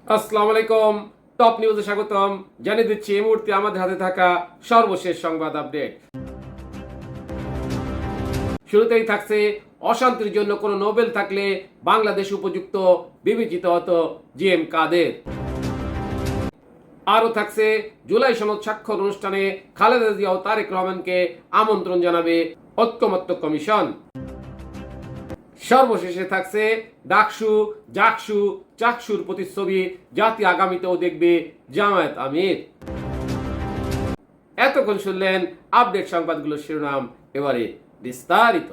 আসসালামু আলাইকুম। টপ নিউজে স্বাগতম। জানিয়ে দিচ্ছি এই মুহূর্তে আমাদের হাতে থাকা সর্বশেষ সংবাদ আপডেট। শুরুতেই থাকছে, অশান্তির জন্য কোনো নোবেল থাকলে বাংলাদেশ উপযুক্ত বিবেচিত হতো জিএম কাদের। আরও থাকছে, জুলাই সনদ স্বাক্ষর অনুষ্ঠানে খালেদা জিয়া ও তারেক রহমানকে আমন্ত্রণ জানাবে ঐকমত্য কমিশন। সর্বশেষে থাকছে, ডাকসু জাকসু চাকসুর প্রতিচ্ছবি জাতি আগামীতেও দেখবে জামায়াত আমির। এতক্ষণ শুনলেন আপডেট সংবাদগুলোর শিরোনাম, এবারে বিস্তারিত।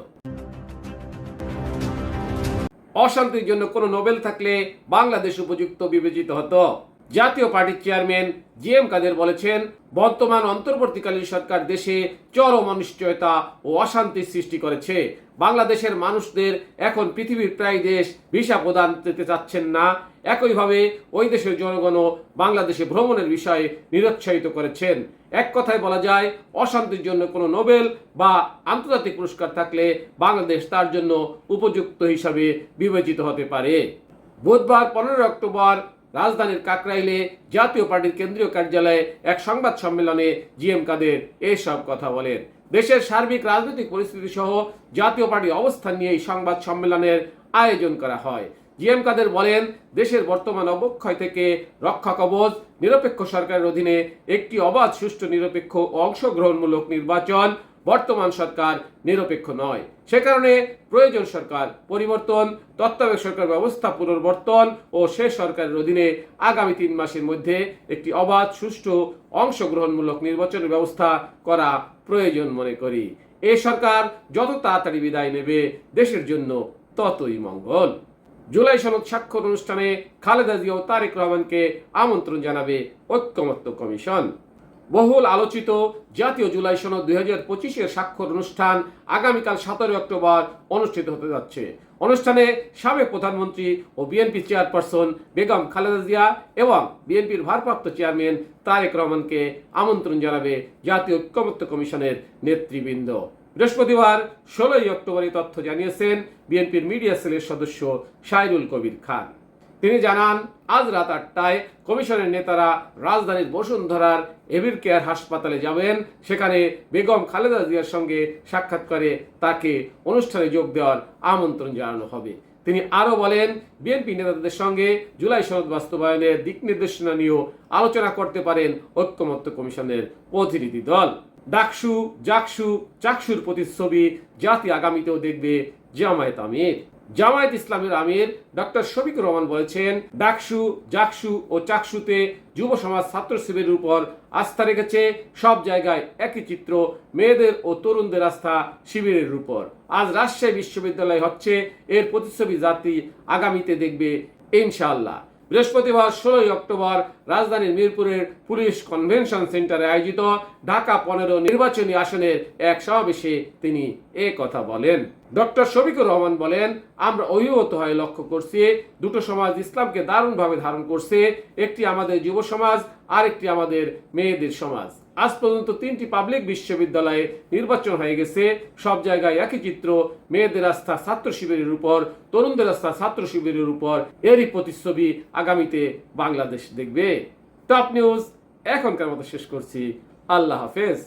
অশান্তির জন্য কোনো নোবেল থাকলে বাংলাদেশ উপযুক্ত বিবেচিত হতো। জাতীয় পার্টির চেয়ারম্যান জিএম কাদের বলেছেন, বর্তমান অন্তর্বর্তীকালীন সরকার দেশে চরম অনিশ্চয়তা ও অশান্তির সৃষ্টি করেছে। বাংলাদেশের মানুষদের এখন পৃথিবীর প্রায় দেশ ভিসা প্রদান দিতে চাচ্ছেন না। একইভাবে ওই দেশের জনগণও বাংলাদেশে ভ্রমণের বিষয়ে নিরুৎসাহিত করেছেন। এক কথায় বলা যায়, অশান্তির জন্য কোনো নোবেল বা আন্তর্জাতিক পুরস্কার থাকলে বাংলাদেশ তার জন্য উপযুক্ত হিসাবে বিবেচিত হতে পারে। বুধবার 15 অক্টোবর রাজধানীর কাকরাইলে জাতীয় পার্টির কেন্দ্রীয় কার্যালয়ে এক সংবাদ সম্মেলনে জিএম কাদের এসব কথা বলেন। দেশের সার্বিক রাজনৈতিক পরিস্থিতি সহ জাতীয় পার্টির অবস্থান নিয়ে এই সংবাদ সম্মেলনের আয়োজন করা হয়। জিএম কাদের বলেন, দেশের বর্তমান অবক্ষয় থেকে রক্ষা কবচ, নিরপেক্ষ সরকারের অধীনে একটি অবাধ, সুষ্ঠু, নিরপেক্ষ ও অংশগ্রহণমূলক নির্বাচন। বর্তমান সরকার নিরপেক্ষ নয়, সে কারণে প্রয়োজন সরকার পরিবর্তন, তত্ত্বাবধায়ক সরকার ব্যবস্থা পুনর্বর্তন ও সে সরকারের অধীনে আগামী 3 মাসের মধ্যে একটি অবাধ, সুষ্ঠু, অংশগ্রহণমূলক নির্বাচনের ব্যবস্থা করা প্রয়োজন মনে করি। এই সরকার যত তাড়াতাড়ি বিদায় নেবে দেশের জন্য ততই মঙ্গল। জুলাই সনদ স্বাক্ষর অনুষ্ঠানে খালেদা জিয়া ও তারেক রহমানকে আমন্ত্রণ জানাবে ঐকমত্য কমিশন। বহুল আলোচিত জাতীয় জুলাই সনদ 2025-এর স্বাক্ষর অনুষ্ঠান আগামীকাল 17 অক্টোবর অনুষ্ঠিত হতে যাচ্ছে। অনুষ্ঠানে সাবেক প্রধানমন্ত্রী ও বিএনপি চেয়ারপারসন বেগম খালেদা জিয়া এবং বিএনপির ভারপ্রাপ্ত চেয়ারম্যান তারেক রহমানকে আমন্ত্রণ জানাবে জাতীয় ঐকমত্য কমিশনের নেতৃবৃন্দ। বৃহস্পতিবার 16 অক্টোবর এই তথ্য জানিয়েছেন বিএনপির মিডিয়া সেলের সদস্য সাইরুল কবির খান। তিনি জানান, আজ রাত 8টায় কমিশনের নেতারা রাজধানীর বসুন্ধরার এভির কেয়ার হাসপাতালে যাবেন। সেখানে বেগম খালেদা জিয়ার সঙ্গে সাক্ষাৎ করে তাকে অনুষ্ঠানে যোগ দেওয়ার আমন্ত্রণ জানানো হবে। তিনি আরও বলেন, বিএনপি নেতাদের সঙ্গে জুলাই সনদ বাস্তবায়নের দিক নির্দেশনা নিয়েও আলোচনা করতে পারেন ঐকমত্য কমিশনের প্রতিনিধি দল। ডাকসু জাকসু চাকসুর প্রতিচ্ছবি জাতি আগামীতেও দেখবে জামায়াত আমির। জামায়াত ইসলামের আমির ডক্টর শফিকুর রহমান বলেছেন, ডাকসু জাকসু ও চাকসুতে যুব সমাজ ছাত্র শিবিরের উপর আস্থা রেখেছে। সব জায়গায় একই চিত্র, মেয়েদের ও তরুণদের আস্থা শিবিরের উপর। আজ রাজশাহী বিশ্ববিদ্যালয় হচ্ছে এর প্রতিচ্ছবি জাতি আগামীতে দেখবে ইনশাআল্লাহ। বৃহস্পতিবার 16 অক্টোবর রাজধানীর মিরপুরের পুলিশ কনভেনশন সেন্টারে আয়োজিত ঢাকা 15 নির্বাচনী আসনের এক সমাবেশে তিনি এ কথা বলেন। ডক্টর শফিকুর রহমান বলেন, আমরা অভিভূত হয়ে লক্ষ্য করছি, দুটো সমাজ ইসলামকে দারুণভাবে ধারণ করছে। একটি আমাদের যুব সমাজ, আরেকটি আমাদের মেয়েদের সমাজ। আজ পর্যন্ত 3টি পাবলিক বিশ্ববিদ্যালয়ে নির্বাচন হয়ে গেছে। সব জায়গায় একই চিত্র, মেয়েদের আস্থা ছাত্র শিবিরের উপর, তরুণদের আস্থা ছাত্র শিবিরের উপর। এরই প্রতিচ্ছবি আগামীতে বাংলাদেশ দেখবে। টপ নিউজ এখনকার মতো শেষ করছি। আল্লাহ হাফেজ।